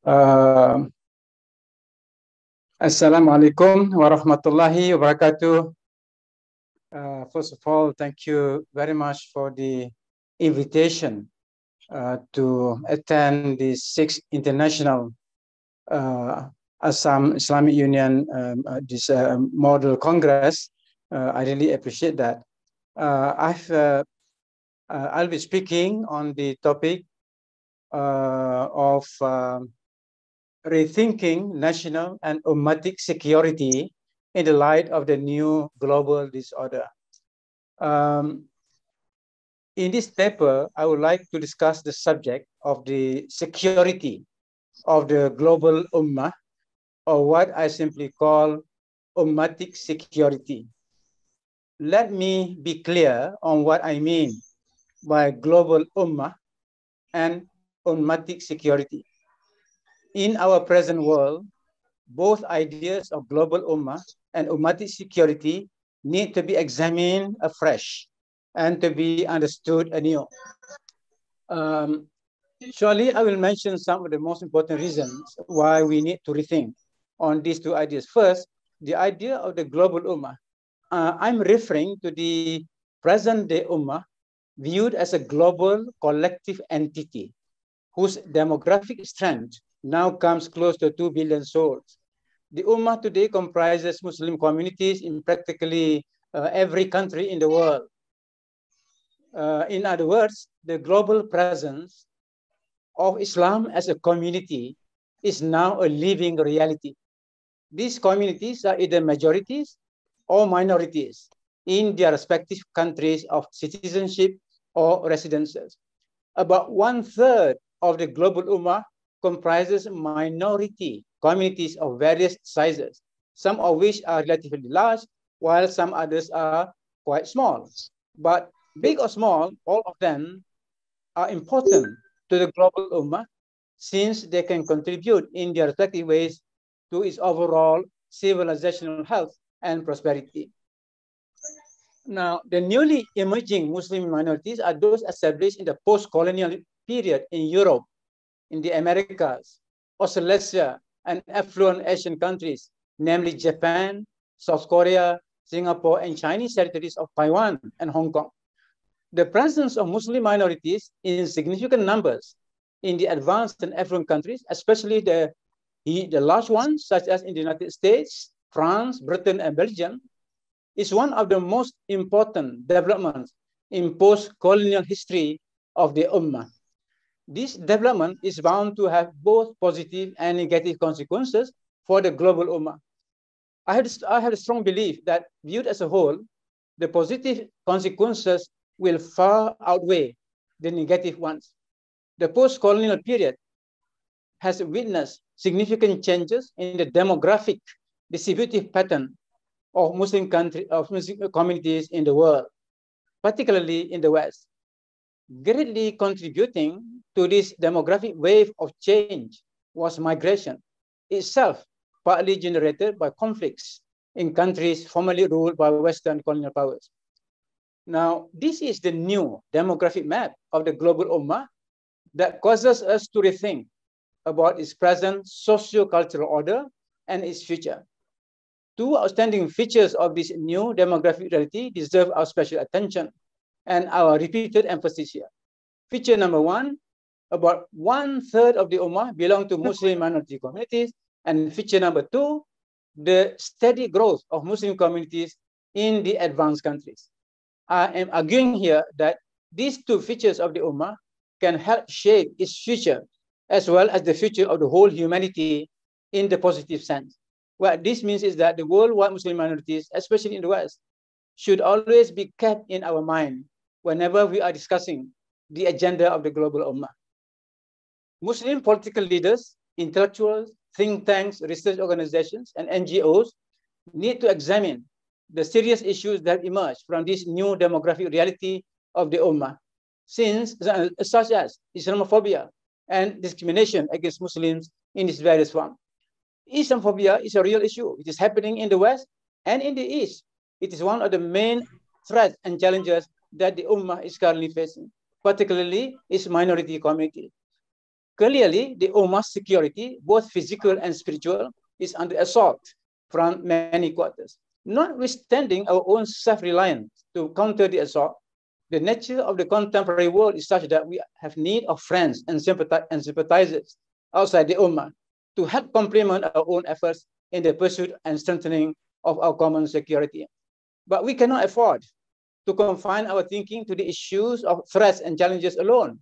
Uh, Assalamualaikum warahmatullahi wabarakatuh. First of all, thank you very much for the invitation to attend the 6th International ASSAM Islamic Union this Model Congress. I really appreciate that. I'll be speaking on the topic of rethinking national and ummatic security in the light of the new global disorder. In this paper, I would like to discuss the subject of the security of the global ummah, or what I simply call ummatic security. Let me be clear on what I mean by global ummah and ummatic security. In our present world, both ideas of global ummah and ummatic security need to be examined afresh and to be understood anew. Surely I will mention some of the most important reasons why we need to rethink on these two ideas. First, the idea of the global ummah. I'm referring to the present-day ummah viewed as a global collective entity whose demographic strength now comes close to 2 billion souls. The ummah today comprises Muslim communities in practically every country in the world. In other words, the global presence of Islam as a community is now a living reality. These communities are either majorities or minorities in their respective countries of citizenship or residences. About 1/3 of the global ummah comprises minority communities of various sizes, some of which are relatively large, while some others are quite small. But big or small, all of them are important to the global ummah, since they can contribute in their respective ways to its overall civilizational health and prosperity. Now, the newly emerging Muslim minorities are those established in the post-colonial period in Europe, in the Americas, Australasia, and affluent Asian countries, namely Japan, South Korea, Singapore, and Chinese territories of Taiwan and Hong Kong. The presence of Muslim minorities in significant numbers in the advanced and affluent countries, especially the large ones, such as in the United States, France, Britain, and Belgium, is one of the most important developments in post-colonial history of the Ummah. This development is bound to have both positive and negative consequences for the global Ummah. I have a strong belief that, viewed as a whole, the positive consequences will far outweigh the negative ones. The post-colonial period has witnessed significant changes in the demographic distributive pattern of Muslim communities in the world, particularly in the West. Greatly contributing to this demographic wave of change was migration, itself partly generated by conflicts in countries formerly ruled by Western colonial powers. Now, this is the new demographic map of the global Ummah that causes us to rethink about its present socio-cultural order and its future. Two outstanding features of this new demographic reality deserve our special attention and our repeated emphasis here. Feature number one, about 1/3 of the Ummah belong to Muslim minority communities. And feature number two, the steady growth of Muslim communities in the advanced countries. I am arguing here that these two features of the Ummah can help shape its future, as well as the future of the whole humanity in the positive sense. What this means is that the worldwide Muslim minorities, especially in the West, should always be kept in our mind whenever we are discussing the agenda of the global Ummah. Muslim political leaders, intellectuals, think tanks, research organizations, and NGOs need to examine the serious issues that emerge from this new demographic reality of the Ummah, such as Islamophobia and discrimination against Muslims in its various forms. Islamophobia is a real issue. It is happening in the West and in the East. It is one of the main threats and challenges that the Ummah is currently facing, particularly its minority community. Clearly, the Ummah's security, both physical and spiritual, is under assault from many quarters. Notwithstanding our own self-reliance to counter the assault, the nature of the contemporary world is such that we have need of friends and sympathizers outside the Ummah to help complement our own efforts in the pursuit and strengthening of our common security. But we cannot afford to confine our thinking to the issues of threats and challenges alone.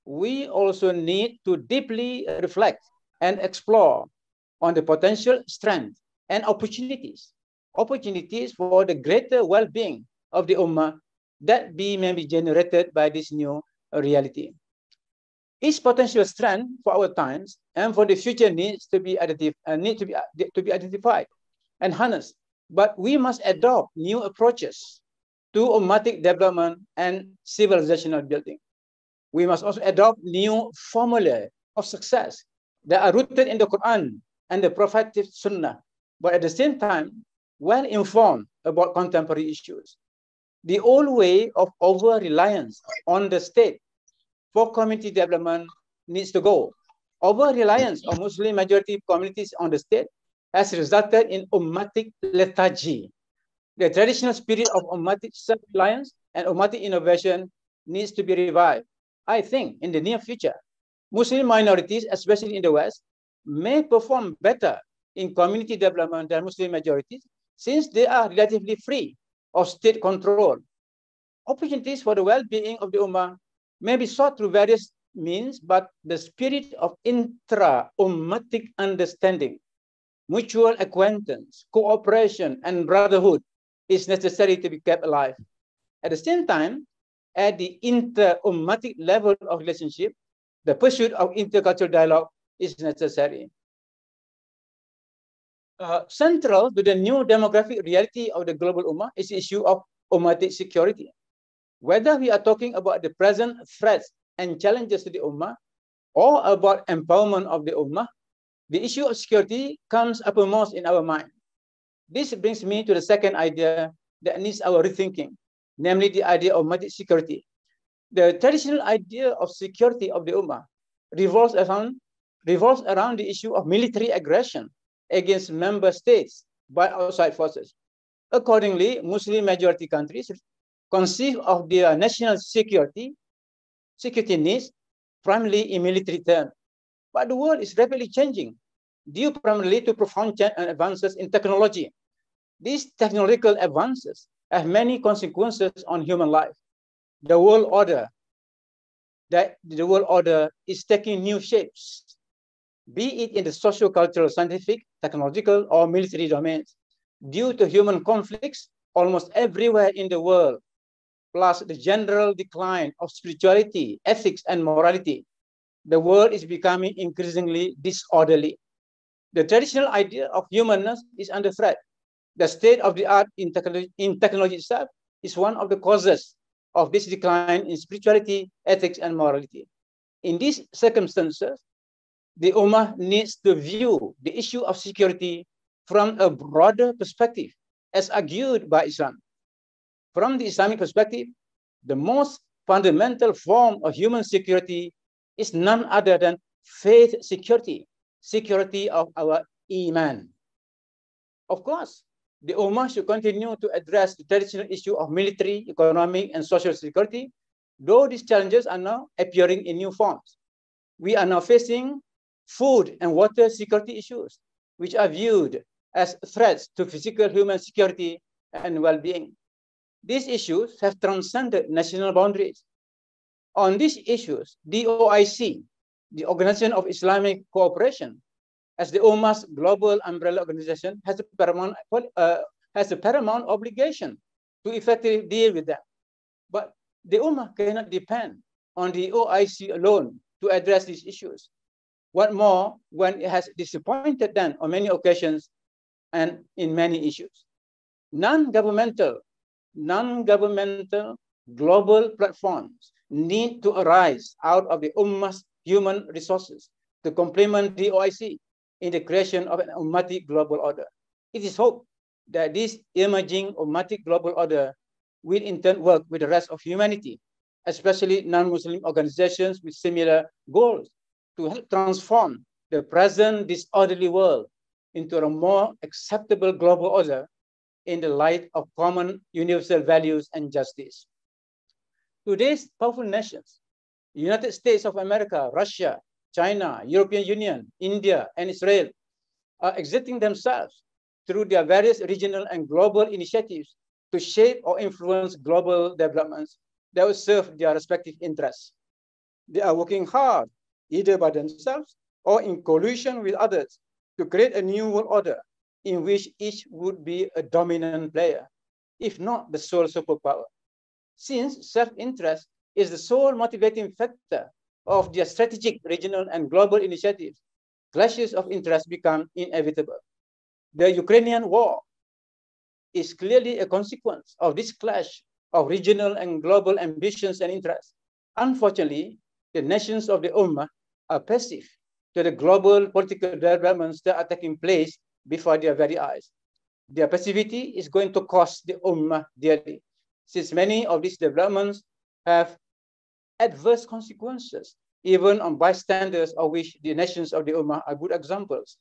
We also need to deeply reflect and explore on the potential strength and opportunities for the greater well-being of the Ummah that may be generated by this new reality. Its potential strength for our times and for the future needs to be identified and harnessed. But we must adopt new approaches to ummatic development and civilizational building. We must also adopt new formulae of success that are rooted in the Quran and the prophetic Sunnah, but at the same time, well informed about contemporary issues. The old way of over-reliance on the state for community development needs to go. Over-reliance on Muslim majority communities on the state has resulted in ummatic lethargy. The traditional spirit of ummatic self-reliance and ummatic innovation needs to be revived. I think in the near future, Muslim minorities, especially in the West, may perform better in community development than Muslim majorities since they are relatively free of state control. Opportunities for the well-being of the Ummah may be sought through various means, but the spirit of intra-ummatic understanding, mutual acquaintance, cooperation, and brotherhood is necessary to be kept alive. At the same time, at the inter-ummatic level of relationship, the pursuit of intercultural dialogue is necessary. Central to the new demographic reality of the global Ummah is the issue of ummatic security. Whether we are talking about the present threats and challenges to the Ummah or about empowerment of the Ummah, the issue of security comes uppermost in our mind. This brings me to the second idea that needs our rethinking, namely the idea of ummatic security. The traditional idea of security of the Ummah revolves around the issue of military aggression against member states by outside forces. Accordingly, Muslim majority countries conceive of their national security needs primarily in military terms. But the world is rapidly changing due primarily to profound advances in technology. These technological advances have many consequences on human life. The world order is taking new shapes, be it in the socio-cultural, scientific, technological, or military domains, due to human conflicts almost everywhere in the world, plus the general decline of spirituality, ethics, and morality. The world is becoming increasingly disorderly. The traditional idea of humanness is under threat. The state of the art in technology itself is one of the causes of this decline in spirituality, ethics, and morality. In these circumstances, the Ummah needs to view the issue of security from a broader perspective, as argued by Islam. From the Islamic perspective, the most fundamental form of human security is none other than faith security, security of our Iman. Of course, the Ummah should continue to address the traditional issue of military, economic, and social security, though these challenges are now appearing in new forms. We are now facing food and water security issues, which are viewed as threats to physical human security and well-being. These issues have transcended national boundaries. On these issues, the OIC, the Organization of Islamic Cooperation, as the Ummah's global umbrella organization, has a paramount obligation to effectively deal with them. But the Ummah cannot depend on the OIC alone to address these issues. What more, when it has disappointed them on many occasions and in many issues. Non-governmental global platforms need to arise out of the Ummah's human resources to complement the OIC in the creation of an ummatic global order. It is hoped that this emerging ummatic global order will in turn work with the rest of humanity, especially non-Muslim organizations with similar goals, to help transform the present disorderly world into a more acceptable global order in the light of common universal values and justice. Today's powerful nations, United States of America, Russia, China, European Union, India, and Israel, are exerting themselves through their various regional and global initiatives to shape or influence global developments that will serve their respective interests. They are working hard, either by themselves or in coalition with others, to create a new world order in which each would be a dominant player, if not the sole superpower. Since self-interest is the sole motivating factor of their strategic regional and global initiatives, clashes of interest become inevitable. The Ukrainian war is clearly a consequence of this clash of regional and global ambitions and interests. Unfortunately, the nations of the Ummah are passive to the global political developments that are taking place before their very eyes. Their passivity is going to cost the Ummah dearly, since many of these developments have adverse consequences, even on bystanders, of which the nations of the Ummah are good examples.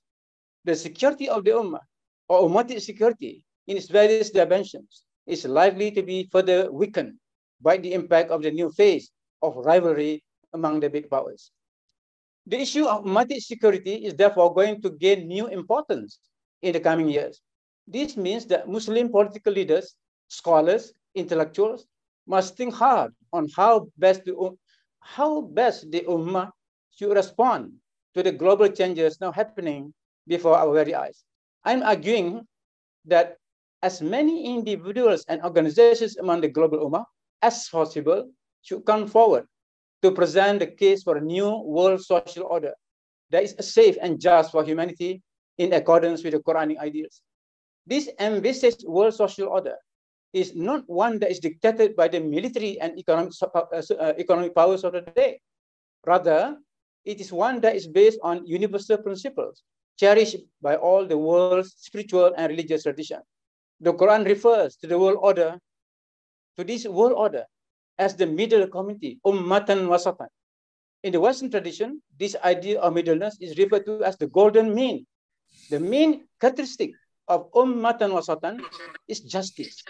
The security of the Ummah, or Ummatic security, in its various dimensions, is likely to be further weakened by the impact of the new phase of rivalry among the big powers. The issue of Ummatic security is therefore going to gain new importance in the coming years. This means that Muslim political leaders, scholars, intellectuals must think hard on how best the Ummah should respond to the global changes now happening before our very eyes. I'm arguing that as many individuals and organizations among the global Ummah as possible should come forward to present the case for a new world social order that is safe and just for humanity in accordance with the Quranic ideals. This envisaged world social order is not one that is dictated by the military and economic powers of the day. Rather, it is one that is based on universal principles cherished by all the world's spiritual and religious traditions. The Quran refers to the world order, to this world order, as the middle community, ummatan wasatan. In the Western tradition, this idea of middleness is referred to as the golden mean. The main characteristic of ummatan wasatan is justice.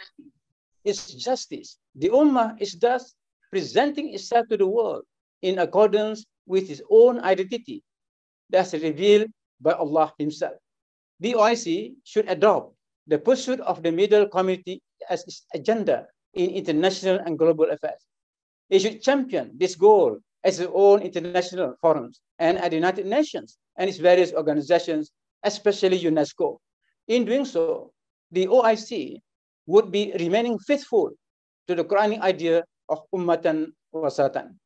It's justice. The ummah is thus presenting itself to the world in accordance with its own identity that's revealed by Allah Himself. The OIC should adopt the pursuit of the middle community as its agenda in international and global affairs. It should champion this goal as its own international forums and at the United Nations and its various organizations, especially UNESCO. In doing so, the OIC would be remaining faithful to the Quranic idea of ummatan wasatan.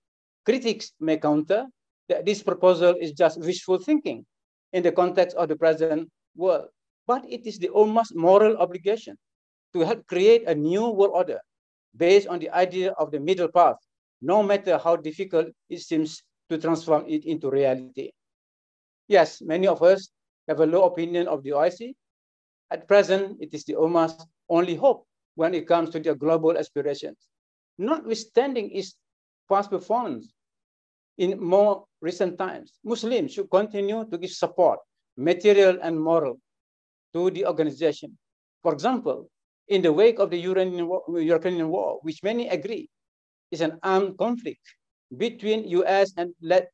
Critics may counter that this proposal is just wishful thinking in the context of the present world, but it is the Ummah's moral obligation to help create a new world order based on the idea of the middle path, no matter how difficult it seems to transform it into reality. Yes, many of us have a low opinion of the OIC. At present, it is the Ummah's only hope when it comes to their global aspirations. Notwithstanding its past performance in more recent times, Muslims should continue to give support, material and moral, to the organization. For example, in the wake of the Ukrainian war, which many agree is an armed conflict between US-led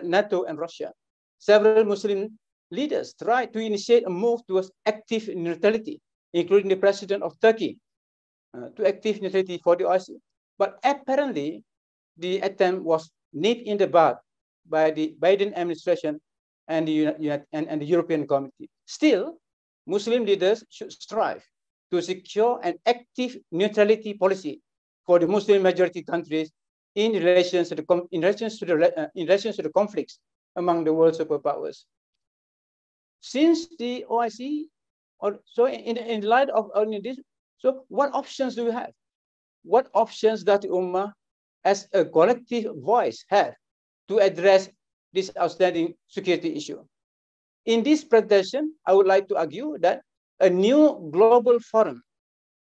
NATO and Russia, several Muslim leaders tried to initiate a move towards active neutrality, including the president of Turkey, to active neutrality for the OIC. But apparently, the attempt was nipped in the bud by the Biden administration and the European Committee. Still, Muslim leaders should strive to secure an active neutrality policy for the Muslim majority countries in relation to the conflicts among the world superpowers. Since the OIC, in light of this, so what options do we have? What options does the Ummah as a collective voice have to address this outstanding security issue? In this presentation, I would like to argue that a new global forum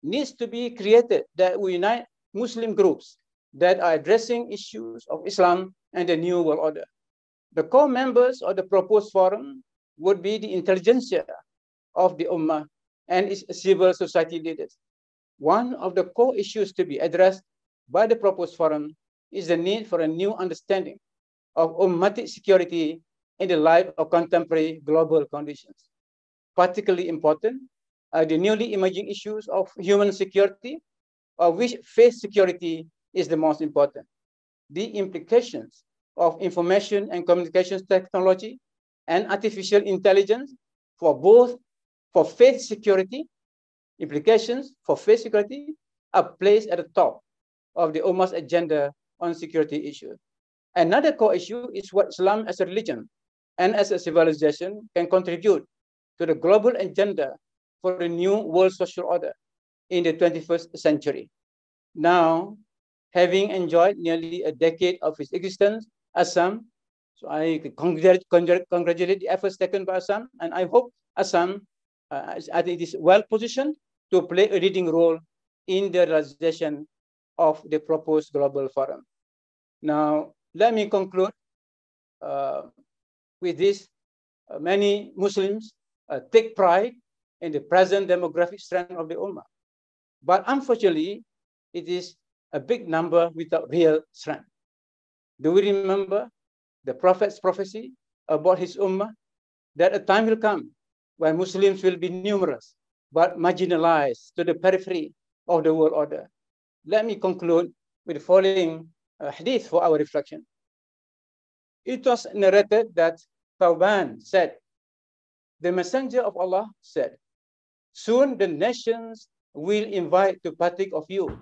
needs to be created that will unite Muslim groups that are addressing issues of Islam and the new world order. The core members of the proposed forum would be the intelligentsia of the Ummah and its civil society leaders. One of the core issues to be addressed by the proposed forum is the need for a new understanding of ummatic security in the light of contemporary global conditions. Particularly important are the newly emerging issues of human security, of which faith security is the most important. The implications of information and communications technology and artificial intelligence for faith security, implications for faith security are placed at the top of the Ummah's agenda on security issues. Another core issue is what Islam as a religion and as a civilization can contribute to the global agenda for a new world social order in the 21st century. Now, having enjoyed nearly a decade of its existence, ASSAM, so I congratulate the efforts taken by ASSAM, and I hope ASSAM I think is well positioned to play a leading role in the realization of the proposed global forum. Now, let me conclude with this. Many Muslims take pride in the present demographic strength of the Ummah. But unfortunately, it is a big number without real strength. Do we remember the Prophet's prophecy about his Ummah? That a time will come when Muslims will be numerous, but marginalized to the periphery of the world order. Let me conclude with the following hadith for our reflection. It was narrated that Thawban said, the Messenger of Allah said, soon the nations will invite to partake of you,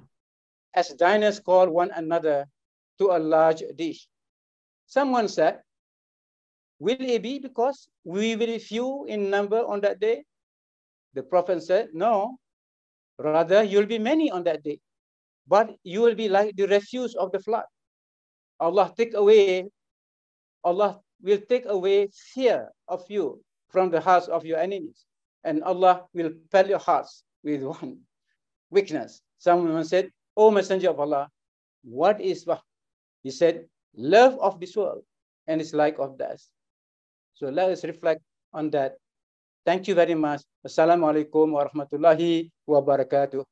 as diners call one another to a large dish. Someone said, will it be because we will be few in number on that day? The Prophet said, no, rather you'll be many on that day, but you will be like the refuse of the flood. Allah will take away fear of you from the hearts of your enemies, and Allah will fill your hearts with one weakness. Someone said, O Messenger of Allah, what is wah? He said, love of this world and its like of that. So let us reflect on that. Thank you very much. Assalamu alaikum wa rahmatullahi wa barakatuh.